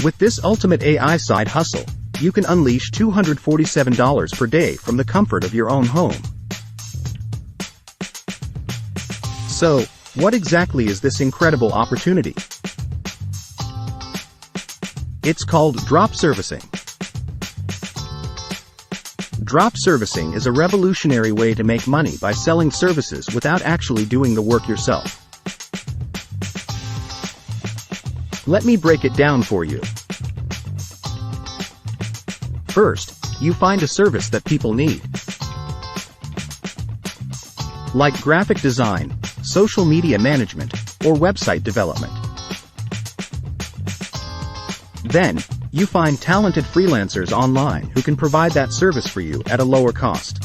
With this ultimate AI side hustle, you can unleash $247 per day from the comfort of your own home. So, what exactly is this incredible opportunity? It's called drop servicing. Drop servicing is a revolutionary way to make money by selling services without actually doing the work yourself. Let me break it down for you. First, you find a service that people need. Like graphic design, social media management, or website development. Then, you find talented freelancers online who can provide that service for you at a lower cost.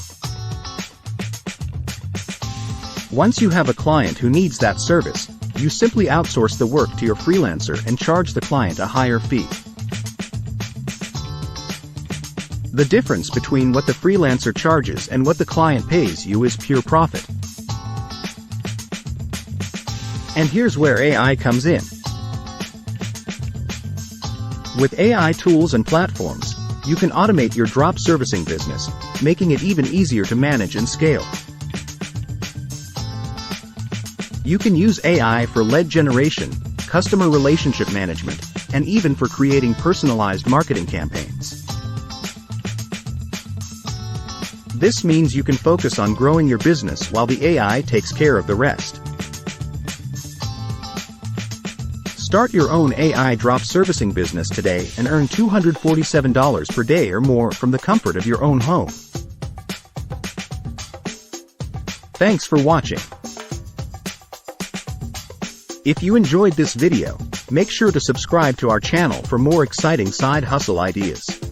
Once you have a client who needs that service, you simply outsource the work to your freelancer and charge the client a higher fee. The difference between what the freelancer charges and what the client pays you is pure profit. And here's where AI comes in. With AI tools and platforms, you can automate your drop servicing business, making it even easier to manage and scale. You can use AI for lead generation, customer relationship management, and even for creating personalized marketing campaigns. This means you can focus on growing your business while the AI takes care of the rest. Start your own AI drop servicing business today and earn $247 per day or more from the comfort of your own home. Thanks for watching. If you enjoyed this video, make sure to subscribe to our channel for more exciting side hustle ideas.